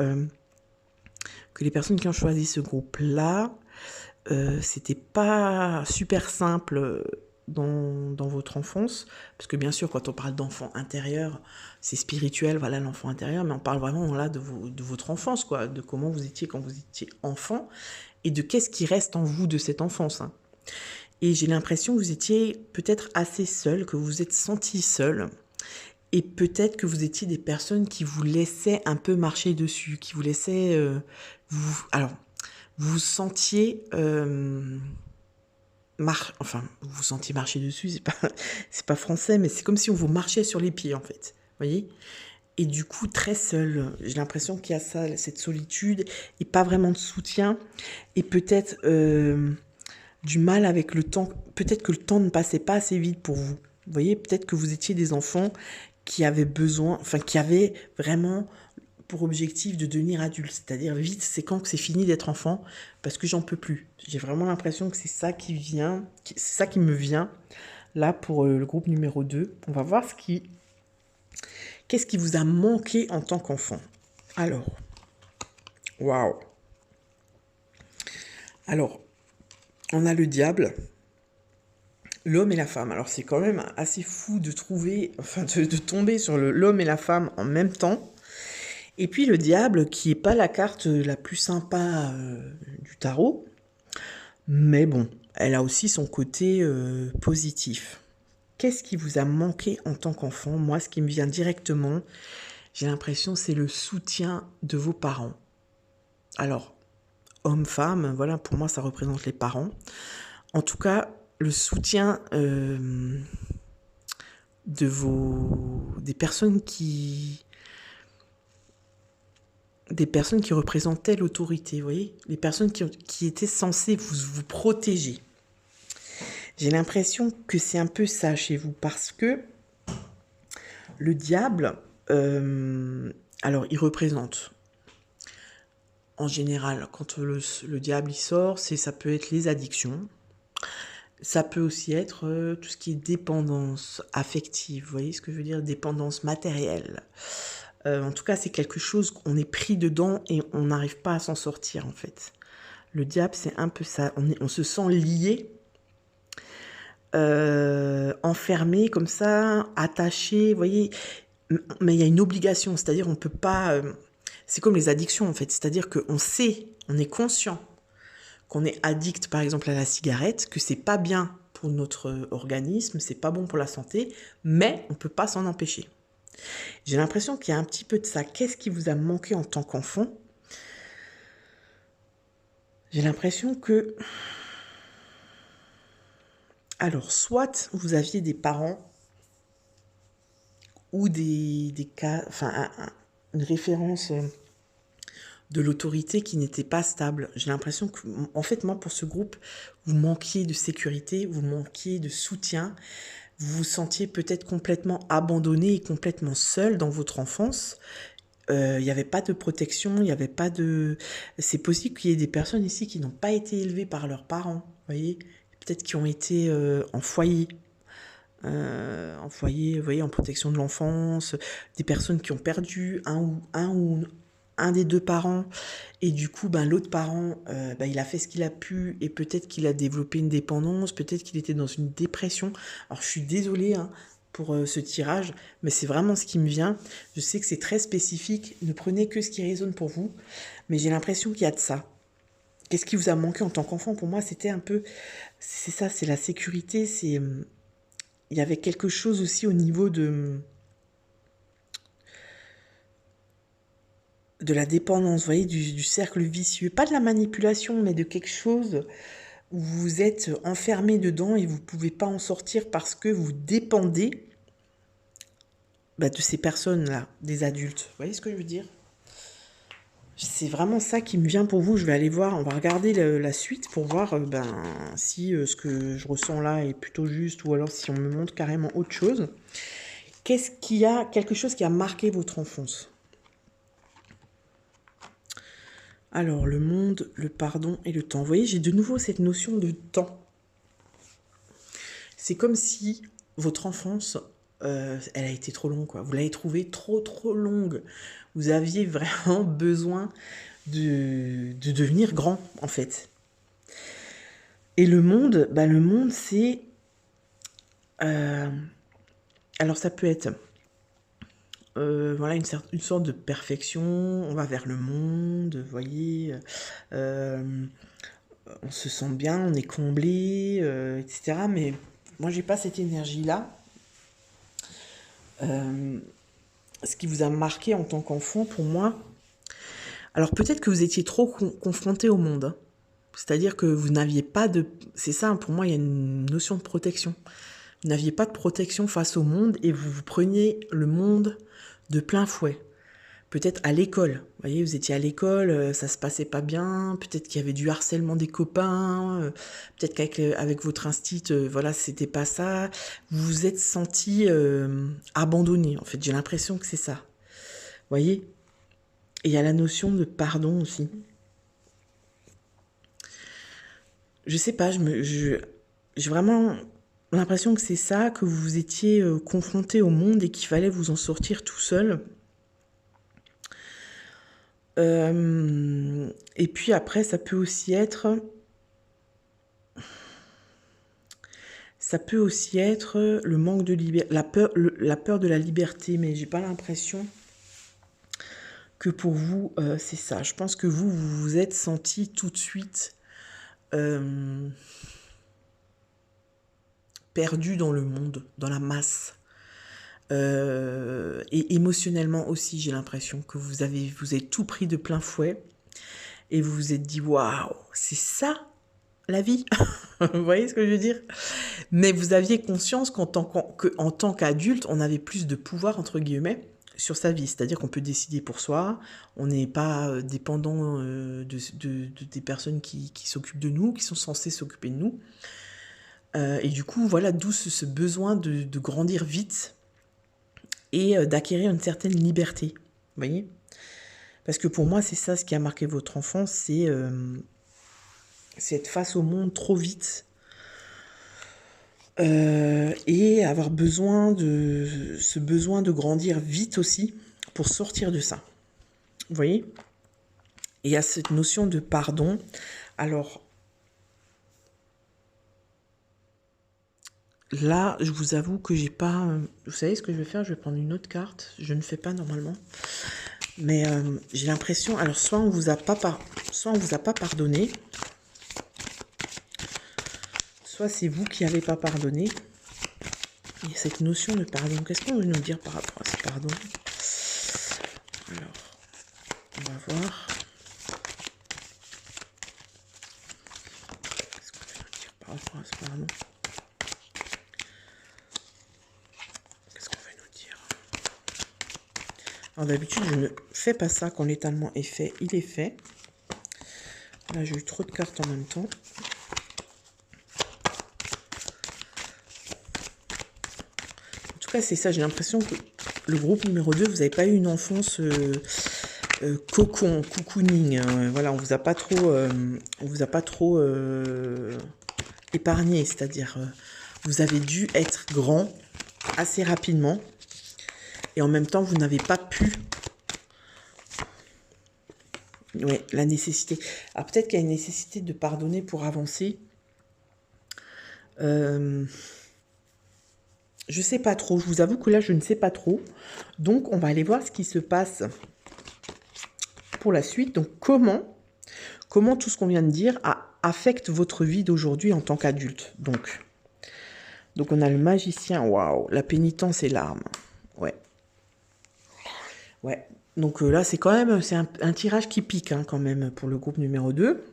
les personnes qui ont choisi ce groupe-là, c'était pas super simple dans votre enfance, parce que bien sûr, quand on parle d'enfant intérieur, c'est spirituel, voilà l'enfant intérieur, mais on parle vraiment là de votre enfance, quoi, de comment vous étiez quand vous étiez enfant, et de qu'est-ce qui reste en vous de cette enfance. Hein. Et j'ai l'impression que vous étiez peut-être assez seul, que vous vous êtes senti seul, et peut-être que vous étiez des personnes qui vous laissaient un peu marcher dessus, qui vous laissaient... vous sentiez... vous sentiez marcher dessus, c'est pas français, mais c'est comme si on vous marchait sur les pieds, en fait. Vous voyez ? Et du coup, très seul. J'ai l'impression qu'il y a ça, cette solitude, et pas vraiment de soutien, et peut-être du mal avec le temps. Peut-être que le temps ne passait pas assez vite pour vous. Vous voyez ? Peut-être que vous étiez des enfants qui avaient qui avaient vraiment pour objectif de devenir adulte, c'est-à-dire vite, c'est quand que c'est fini d'être enfant, parce que j'en peux plus. J'ai vraiment l'impression que c'est ça qui me vient, là, pour le groupe numéro 2. On va voir qu'est-ce qui vous a manqué en tant qu'enfant. Alors, waouh. Alors, on a le diable, l'homme et la femme. Alors, c'est quand même assez fou de tomber sur l'homme et la femme en même temps. Et puis le diable, qui n'est pas la carte la plus sympa du tarot, mais bon, elle a aussi son côté positif. Qu'est-ce qui vous a manqué en tant qu'enfant? Moi, ce qui me vient directement, j'ai l'impression, c'est le soutien de vos parents. Alors, homme-femme, voilà, pour moi, ça représente les parents. En tout cas, le soutien des personnes qui représentaient l'autorité, vous voyez, les personnes qui étaient censées vous protéger. J'ai l'impression que c'est un peu ça chez vous, parce que le diable, Alors, il représente, en général, quand le diable il sort, ça peut être les addictions. Ça peut aussi être tout ce qui est dépendance affective. Vous voyez ce que je veux dire? Dépendance matérielle. En tout cas, c'est quelque chose qu'on est pris dedans et on n'arrive pas à s'en sortir, en fait. Le diable, c'est un peu ça. On se sent lié, enfermé comme ça, attaché, vous voyez. Mais il y a une obligation, c'est-à-dire on peut pas... c'est comme les addictions, en fait. C'est-à-dire qu'on sait, on est conscient qu'on est addict, par exemple, à la cigarette, que c'est pas bien pour notre organisme, c'est pas bon pour la santé, mais on peut pas s'en empêcher. J'ai l'impression qu'il y a un petit peu de ça. Qu'est-ce qui vous a manqué en tant qu'enfant? J'ai l'impression que... Alors, soit vous aviez des parents ou des cas... Enfin, une référence de l'autorité qui n'était pas stable. J'ai l'impression que, en fait, moi, pour ce groupe, vous manquiez de sécurité, vous manquiez de soutien, vous vous sentiez peut-être complètement abandonné et complètement seul dans votre enfance. Il n'y avait pas de protection, il n'y avait pas de... C'est possible qu'il y ait des personnes ici qui n'ont pas été élevées par leurs parents, vous voyez, peut-être qui ont été en foyer, vous voyez, en protection de l'enfance, des personnes qui ont perdu un des deux parents, et du coup, ben, l'autre parent, il a fait ce qu'il a pu, et peut-être qu'il a développé une dépendance, peut-être qu'il était dans une dépression. Alors, je suis désolée hein, pour ce tirage, mais c'est vraiment ce qui me vient. Je sais que c'est très spécifique, ne prenez que ce qui résonne pour vous, mais j'ai l'impression qu'il y a de ça. Qu'est-ce qui vous a manqué en tant qu'enfant? Pour moi, c'était un peu... C'est ça, c'est la sécurité, c'est... Il y avait quelque chose aussi au niveau de la dépendance, vous voyez, du cercle vicieux. Pas de la manipulation, mais de quelque chose où vous êtes enfermé dedans et vous ne pouvez pas en sortir parce que vous dépendez de ces personnes-là, des adultes. Vous voyez ce que je veux dire? C'est vraiment ça qui me vient pour vous. Je vais aller voir, on va regarder la suite pour voir si ce que je ressens là est plutôt juste ou alors si on me montre carrément autre chose. Qu'est-ce qu'il y a, quelque chose qui a marqué votre enfance? Alors, le monde, le pardon et le temps. Vous voyez, j'ai de nouveau cette notion de temps. C'est comme si votre enfance, elle a été trop longue, quoi. Vous l'avez trouvée trop longue. Vous aviez vraiment besoin de devenir grand, en fait. Et le monde, c'est... alors, ça peut être... voilà, une sorte de perfection, on va vers le monde, vous voyez, on se sent bien, on est comblé, etc. Mais moi, j'ai pas cette énergie-là. Ce qui vous a marqué en tant qu'enfant, pour moi, alors peut-être que vous étiez trop confronté au monde, hein. C'est-à-dire que vous n'aviez pas de... C'est ça, pour moi, il y a une notion de protection. Vous n'aviez pas de protection face au monde et vous preniez le monde de plein fouet. Peut-être à l'école, vous voyez, vous étiez à l'école, ça se passait pas bien, peut-être qu'il y avait du harcèlement des copains, peut-être avec votre instit, voilà, c'était pas ça. Vous vous êtes senti abandonné, en fait, j'ai l'impression que c'est ça. Vous voyez? Et il y a la notion de pardon aussi. Je sais pas, j'ai vraiment l'impression que c'est ça, que vous étiez confronté au monde et qu'il fallait vous en sortir tout seul. Et puis après, ça peut aussi être le manque de liberté, la peur de la liberté, mais j'ai pas l'impression que pour vous, c'est ça. Je pense que vous vous êtes senti tout de suite perdu dans le monde, dans la masse. Et émotionnellement aussi, j'ai l'impression que vous avez tout pris de plein fouet et vous vous êtes dit waouh, c'est ça la vie. Vous voyez ce que je veux dire? Mais vous aviez conscience qu'en tant qu'adulte, on avait plus de pouvoir entre guillemets sur sa vie, c'est-à-dire qu'on peut décider pour soi, on n'est pas dépendant des personnes qui s'occupent de nous, qui sont censées s'occuper de nous. Et du coup, voilà, d'où ce besoin de grandir vite et d'acquérir une certaine liberté. Vous voyez? Parce que pour moi, c'est ça ce qui a marqué votre enfance, c'est être face au monde trop vite. Et avoir ce besoin de grandir vite aussi pour sortir de ça. Vous voyez? Et il y a cette notion de pardon. Alors, là, je vous avoue que j'ai pas... Vous savez ce que je vais faire? Je vais prendre une autre carte. Je ne fais pas normalement. Mais j'ai l'impression... Alors, soit on vous a pas pardonné. Soit c'est vous qui n'avez pas pardonné. Il y a cette notion de pardon. Qu'est-ce qu'on veut nous dire par rapport à ce pardon? Alors, on va voir. Qu'est-ce qu'on veut nous dire par rapport à ce pardon? Qu'est-ce qu'on veut nous dire? Alors d'habitude, je ne fais pas ça quand l'étalement est fait. Il est fait. Là, j'ai eu trop de cartes en même temps. En tout cas, c'est ça. J'ai l'impression que le groupe numéro 2, vous n'avez pas eu une enfance cocooning. Hein. Voilà, on vous a pas trop épargné. C'est-à-dire, vous avez dû être grand assez rapidement. Et en même temps, vous n'avez pas pu... Ouais, la nécessité. Alors peut-être qu'il y a une nécessité de pardonner pour avancer. Je sais pas trop. Je vous avoue que là, je ne sais pas trop. Donc, on va aller voir ce qui se passe pour la suite. Donc, comment tout ce qu'on vient de dire affecte votre vie d'aujourd'hui en tant qu'adulte. Donc, on a le magicien. Waouh, la pénitence et l'arme. Ouais. Ouais. Donc là, c'est quand même un tirage qui pique hein, quand même pour le groupe numéro 2.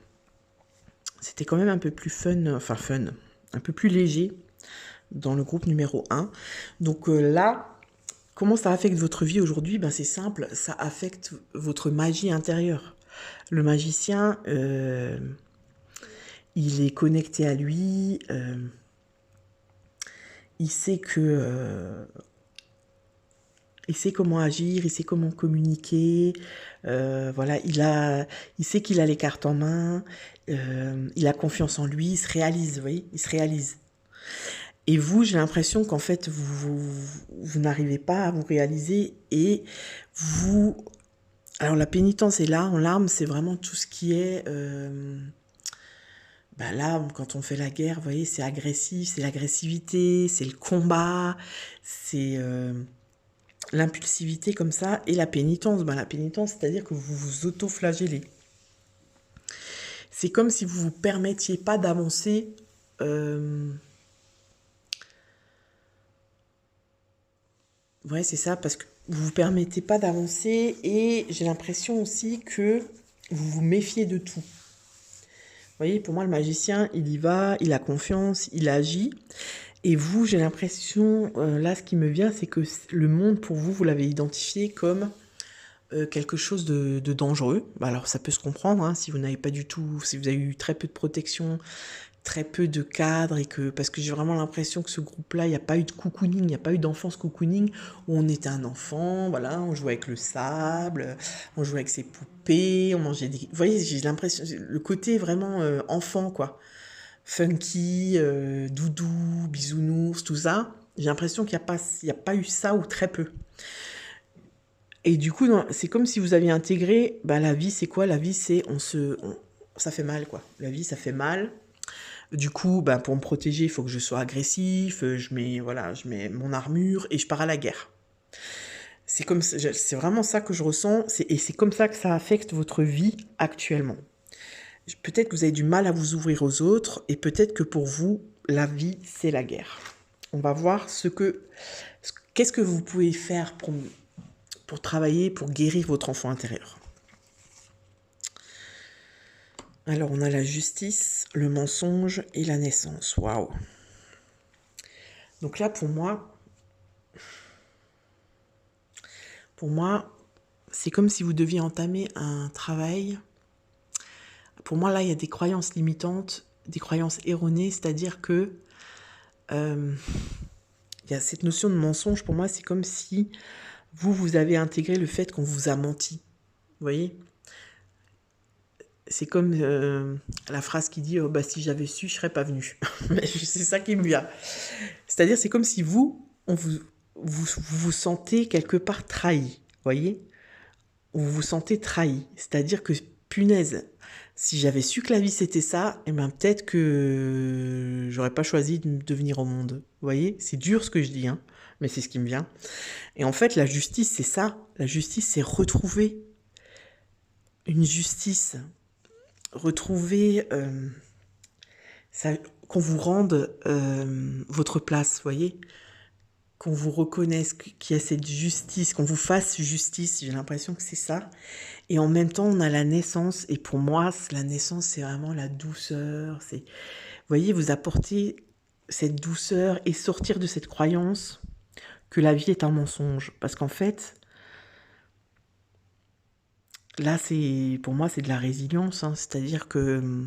C'était quand même un peu plus fun, un peu plus léger dans le groupe numéro 1. Donc là, comment ça affecte votre vie aujourd'hui? Ben, c'est simple, ça affecte votre magie intérieure. Le magicien, il est connecté à lui, il sait que... il sait comment agir, il sait comment communiquer, voilà, il sait qu'il a les cartes en main, il a confiance en lui, il se réalise, vous voyez, il se réalise. Et vous, j'ai l'impression qu'en fait, vous n'arrivez pas à vous réaliser et vous... Alors la pénitence est là, en larmes, c'est vraiment tout ce qui est... Ben là, quand on fait la guerre, vous voyez, c'est agressif, c'est l'agressivité, c'est le combat, c'est... l'impulsivité comme ça, et la pénitence. Ben, la pénitence, c'est-à-dire que vous vous auto-flagellez. C'est comme si vous ne vous permettiez pas d'avancer. Ouais, c'est ça, parce que vous ne vous permettez pas d'avancer, et j'ai l'impression aussi que vous vous méfiez de tout. Vous voyez, pour moi, le magicien, il y va, il a confiance, il agit. Et vous, j'ai l'impression, là, ce qui me vient, c'est que le monde, pour vous, vous l'avez identifié comme quelque chose de dangereux. Alors, ça peut se comprendre, hein, si vous n'avez pas du tout, si vous avez eu très peu de protection, très peu de cadre, et que, parce que j'ai vraiment l'impression que ce groupe-là, il n'y a pas eu de cocooning, il n'y a pas eu d'enfance cocooning, où on était un enfant, voilà, on jouait avec le sable, on jouait avec ses poupées, on mangeait des... Vous voyez, j'ai l'impression, le côté vraiment enfant, quoi. Funky, doudou, bisounours, tout ça. J'ai l'impression qu'il n'y a pas eu ça ou très peu. Et du coup, c'est comme si vous aviez intégré, bah, la vie, c'est quoi? La vie, c'est ça fait mal, quoi. La vie, ça fait mal. Du coup, bah, pour me protéger, il faut que je sois agressif, je mets mon armure et je pars à la guerre. C'est vraiment ça que je ressens, et c'est comme ça que ça affecte votre vie actuellement. Peut-être que vous avez du mal à vous ouvrir aux autres, et peut-être que pour vous, la vie, c'est la guerre. On va voir qu'est-ce que vous pouvez faire pour travailler, pour guérir votre enfant intérieur. Alors, on a la justice, le mensonge et la naissance. Waouh! Donc là, pour moi, c'est comme si vous deviez entamer un travail. Pour moi, là, il y a des croyances limitantes, des croyances erronées, c'est-à-dire que il y a cette notion de mensonge. Pour moi, c'est comme si vous avez intégré le fait qu'on vous a menti. voyez? C'est comme la phrase qui dit: «Oh bah, si j'avais su, je serais pas venu». Mais c'est ça qui me vient. C'est-à-dire, c'est comme si vous sentez quelque part trahi, voyez? Vous vous sentez trahi. C'est-à-dire que, punaise, si j'avais su que la vie c'était ça, et ben peut-être que j'aurais pas choisi de venir au monde. Vous voyez? C'est dur ce que je dis, hein, mais c'est ce qui me vient. Et en fait, la justice, c'est ça. La justice, c'est retrouver une justice, retrouver ça, qu'on vous rende votre place, voyez? Qu'on vous reconnaisse, qu'il y a cette justice, qu'on vous fasse justice. J'ai l'impression que c'est ça. Et en même temps, on a la naissance. Et pour moi, la naissance, c'est vraiment la douceur. Vous voyez, vous apporter cette douceur et sortir de cette croyance que la vie est un mensonge. Parce qu'en fait, là, pour moi, c'est de la résilience. Hein. C'est-à-dire que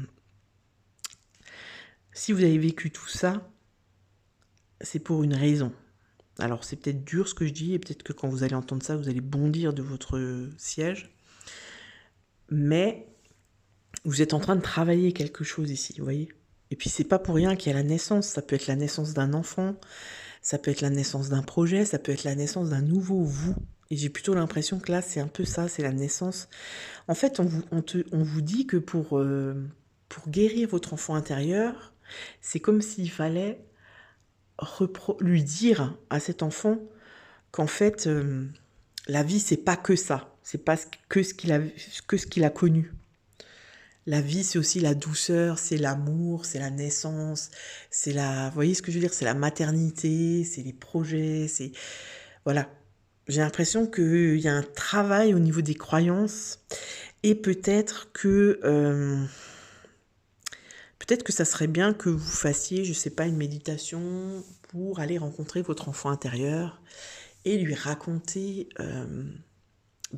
si vous avez vécu tout ça, c'est pour une raison. Alors, c'est peut-être dur ce que je dis, et peut-être que quand vous allez entendre ça, vous allez bondir de votre siège. Mais vous êtes en train de travailler quelque chose ici, vous voyez? Et puis, c'est pas pour rien qu'il y a la naissance. Ça peut être la naissance d'un enfant, ça peut être la naissance d'un projet, ça peut être la naissance d'un nouveau vous. Et j'ai plutôt l'impression que là, c'est un peu ça, c'est la naissance. En fait, on vous dit que pour guérir votre enfant intérieur, c'est comme s'il fallait lui dire à cet enfant qu'en fait, la vie, c'est pas que ça. C'est pas que ce qu'il a connu. La vie, c'est aussi la douceur, c'est l'amour, c'est la naissance, vous voyez ce que je veux dire? C'est la maternité, c'est les projets, voilà. J'ai l'impression qu'il y a un travail au niveau des croyances et peut-être que ça serait bien que vous fassiez, je sais pas, une méditation pour aller rencontrer votre enfant intérieur et lui raconter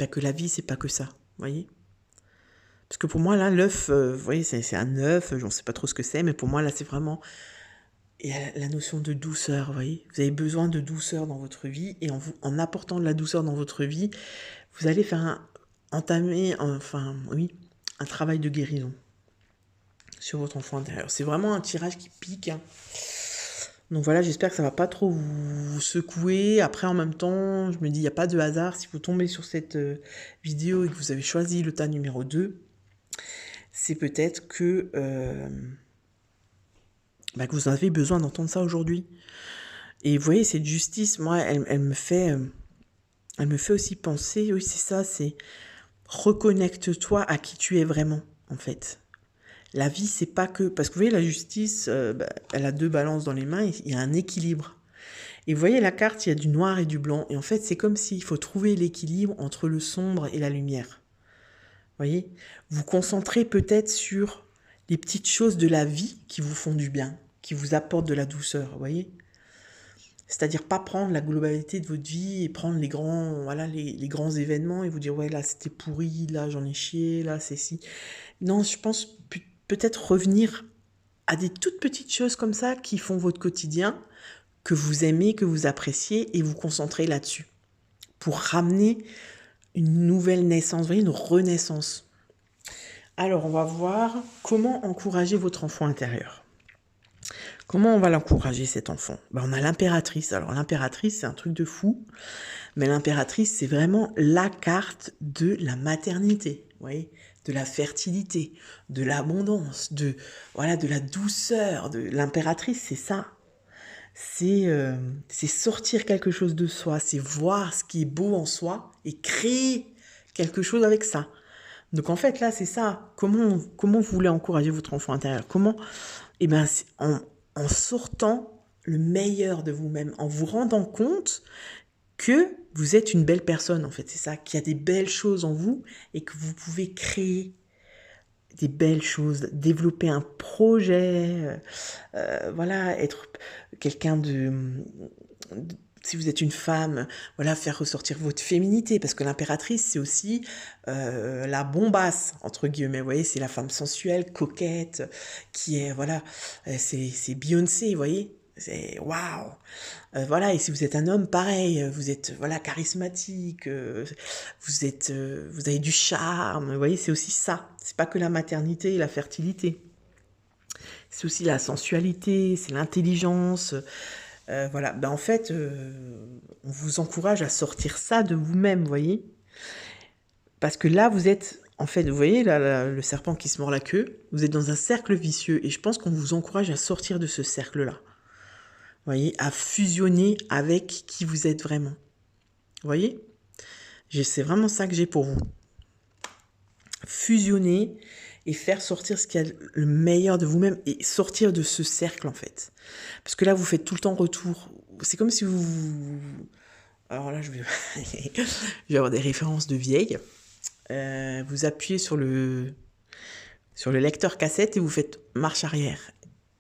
que la vie, c'est pas que ça, vous voyez? Parce que pour moi, là, l'œuf, vous voyez, c'est un œuf, je ne sais pas trop ce que c'est, mais pour moi, là, c'est vraiment... Il y a la notion de douceur, vous voyez. Vous avez besoin de douceur dans votre vie, et en apportant de la douceur dans votre vie, vous allez entamer un travail de guérison sur votre enfant intérieur. C'est vraiment un tirage qui pique, hein. Donc voilà, j'espère que ça va pas trop vous secouer. Après, en même temps, je me dis, il n'y a pas de hasard. Si vous tombez sur cette vidéo et que vous avez choisi le tas numéro 2, c'est peut-être que vous avez besoin d'entendre ça aujourd'hui. Et vous voyez, cette justice, moi, elle me fait aussi penser, oui, c'est ça, c'est reconnecte-toi à qui tu es vraiment, en fait. La vie, c'est pas que... Parce que vous voyez, la justice, elle a 2 balances dans les mains, il y a un équilibre. Et vous voyez, la carte, il y a du noir et du blanc. Et en fait, c'est comme s'il faut trouver l'équilibre entre le sombre et la lumière. Vous voyez? Vous concentrez peut-être sur les petites choses de la vie qui vous font du bien, qui vous apportent de la douceur, vous voyez? C'est-à-dire pas prendre la globalité de votre vie et prendre les grands événements et vous dire, ouais, là, c'était pourri, là, j'en ai chié, là, c'est si. Non, je pense peut-être revenir à des toutes petites choses comme ça qui font votre quotidien, que vous aimez, que vous appréciez, et vous concentrer là-dessus pour ramener une nouvelle naissance, vous voyez, une renaissance. Alors, on va voir comment encourager votre enfant intérieur. Comment on va l'encourager, cet enfant? On a l'impératrice. Alors, l'impératrice, c'est un truc de fou, mais l'impératrice, c'est vraiment la carte de la maternité, vous voyez, de la fertilité, de l'abondance, de la douceur. L'impératrice, c'est ça. C'est sortir quelque chose de soi, c'est voir ce qui est beau en soi et créer quelque chose avec ça. Donc en fait, là, c'est ça. Comment vous voulez encourager votre enfant intérieur? Comment? C'est en sortant le meilleur de vous-même, en vous rendant compte que vous êtes une belle personne, en fait. C'est ça, qu'il y a des belles choses en vous et que vous pouvez créer des belles choses, développer un projet, être quelqu'un si vous êtes une femme, faire ressortir votre féminité, parce que l'impératrice, c'est aussi la bombasse, entre guillemets, vous voyez, c'est la femme sensuelle, coquette, qui est, c'est Beyoncé, vous voyez, C'est waouh! Voilà, et si vous êtes un homme, pareil, vous êtes voilà charismatique, vous avez du charme, vous voyez, c'est aussi ça. C'est pas que la maternité et la fertilité. C'est aussi la sensualité, c'est l'intelligence. Voilà, ben en fait, on vous encourage à sortir ça de vous-même, vous voyez? Parce que là, vous êtes, en fait, vous voyez, là, le serpent qui se mord la queue, vous êtes dans un cercle vicieux, et je pense qu'on vous encourage à sortir de ce cercle-là. Vous voyez, à fusionner avec qui vous êtes vraiment. Vous voyez? C'est vraiment ça que j'ai pour vous. Fusionner et faire sortir ce qu'il y a le meilleur de vous-même et sortir de ce cercle, en fait. Parce que là, vous faites tout le temps retour. C'est comme si vous... Alors là, je vais avoir des références de vieilles. Vous appuyez sur le lecteur cassette et vous faites marche arrière.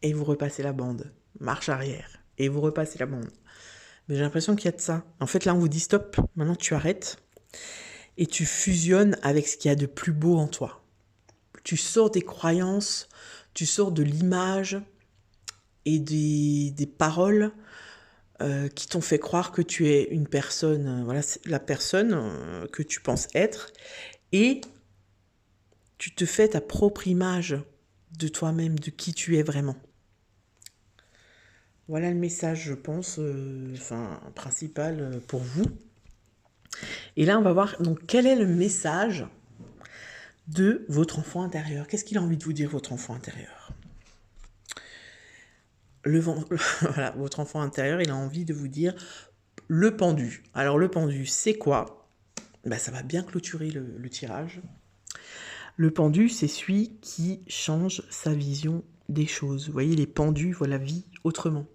Et vous repassez la bande. Marche arrière. Et vous repassez la bande. Mais j'ai l'impression qu'il y a de ça. En fait, là, on vous dit stop. Maintenant, tu arrêtes. Et tu fusionnes avec ce qu'il y a de plus beau en toi. Tu sors des croyances, tu sors de l'image et des paroles qui t'ont fait croire que tu es une personne, voilà, c'est la personne que tu penses être. Et tu te fais ta propre image de toi-même, de qui tu es vraiment. Voilà le message, je pense, principal pour vous. Et là, on va voir, donc, quel est le message de votre enfant intérieur. Qu'est-ce qu'il a envie de vous dire, votre enfant intérieur? Voilà, votre enfant intérieur, il a envie de vous dire le pendu. Alors, le pendu, c'est quoi? Ben, ça va bien clôturer le tirage. Le pendu, c'est celui qui change sa vision des choses. Vous voyez, les pendus voient la vie autrement.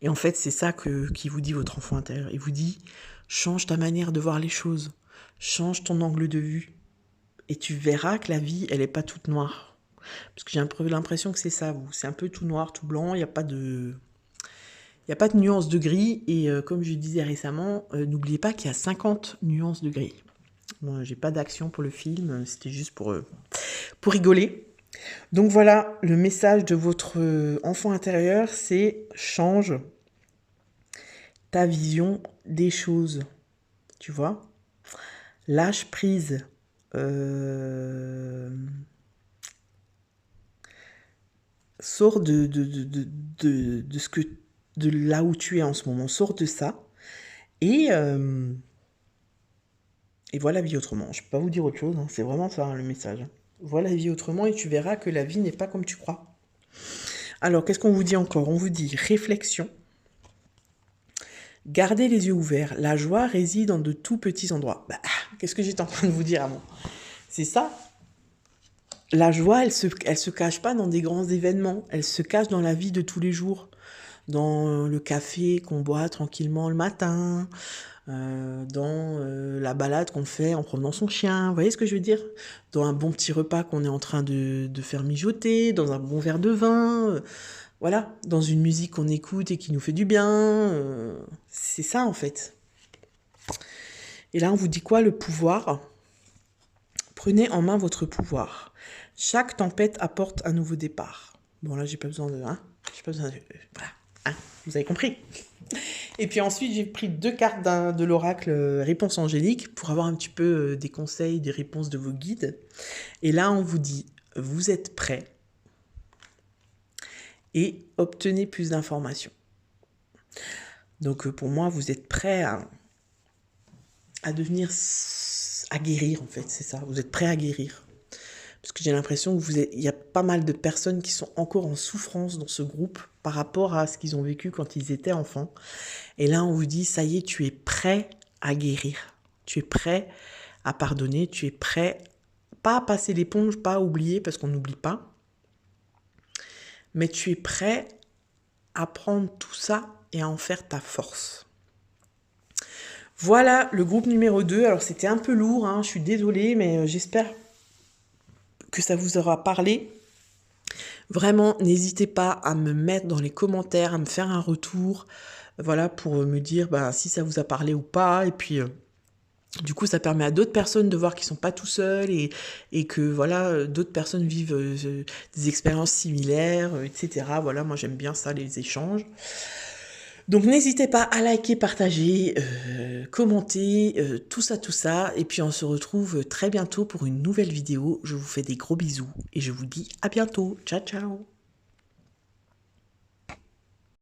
Et en fait, c'est ça qui vous dit votre enfant intérieur. Il vous dit, change ta manière de voir les choses. Change ton angle de vue. Et tu verras que la vie, elle n'est pas toute noire. Parce que j'ai un peu l'impression que c'est ça, vous. C'est un peu tout noir, tout blanc, il n'y a pas de nuance de gris. Et comme je disais récemment, n'oubliez pas qu'il y a 50 nuances de gris. Bon, j'ai pas d'action pour le film, c'était juste pour rigoler. Donc voilà, le message de votre enfant intérieur, c'est change ta vision des choses. Tu vois? Lâche prise. Sors de ce que de là où tu es en ce moment, sors de ça et vois la vie autrement. Je peux pas vous dire autre chose, hein. C'est vraiment ça, hein, le message. Vois la vie autrement et tu verras que la vie n'est pas comme tu crois. Alors, qu'est-ce qu'on vous dit encore? On vous dit réflexion. Gardez les yeux ouverts. La joie réside dans de tout petits endroits. Bah, qu'est-ce que j'étais en train de vous dire avant? C'est ça. La joie, elle se cache pas dans des grands événements. Elle se cache dans la vie de tous les jours. Dans le café qu'on boit tranquillement le matin, dans la balade qu'on fait en promenant son chien, vous voyez ce que je veux dire? Dans un bon petit repas qu'on est en train de faire mijoter, dans un bon verre de vin, voilà, dans une musique qu'on écoute et qui nous fait du bien, c'est ça en fait. Et là on vous dit quoi? Le pouvoir. Prenez en main votre pouvoir. Chaque tempête apporte un nouveau départ. Bon là j'ai pas besoin de... j'ai pas besoin de... Voilà. Vous avez compris. Et puis ensuite, j'ai pris 2 cartes de l'oracle Réponse angélique pour avoir un petit peu des conseils, des réponses de vos guides. Et là, on vous dit, vous êtes prêts et obtenez plus d'informations. Donc pour moi, vous êtes prêts à devenir... à guérir en fait, c'est ça. Vous êtes prêts à guérir. Parce que j'ai l'impression qu'il y a pas mal de personnes qui sont encore en souffrance dans ce groupe par rapport à ce qu'ils ont vécu quand ils étaient enfants. Et là, on vous dit, ça y est, tu es prêt à guérir. Tu es prêt à pardonner. Tu es prêt, pas à passer l'éponge, pas à oublier, parce qu'on n'oublie pas. Mais tu es prêt à prendre tout ça et à en faire ta force. Voilà le groupe numéro 2. Alors, c'était un peu lourd, hein, je suis désolée, mais j'espère que ça vous aura parlé. Vraiment, n'hésitez pas à me mettre dans les commentaires, à me faire un retour, voilà, pour me dire si ça vous a parlé ou pas. Et puis, Du coup, ça permet à d'autres personnes de voir qu'ils sont pas tout seuls et que voilà, d'autres personnes vivent des expériences similaires, etc. Voilà, moi j'aime bien ça, les échanges. Donc n'hésitez pas à liker, partager, commenter, tout ça, tout ça. Et puis on se retrouve très bientôt pour une nouvelle vidéo. Je vous fais des gros bisous et je vous dis à bientôt. Ciao, ciao.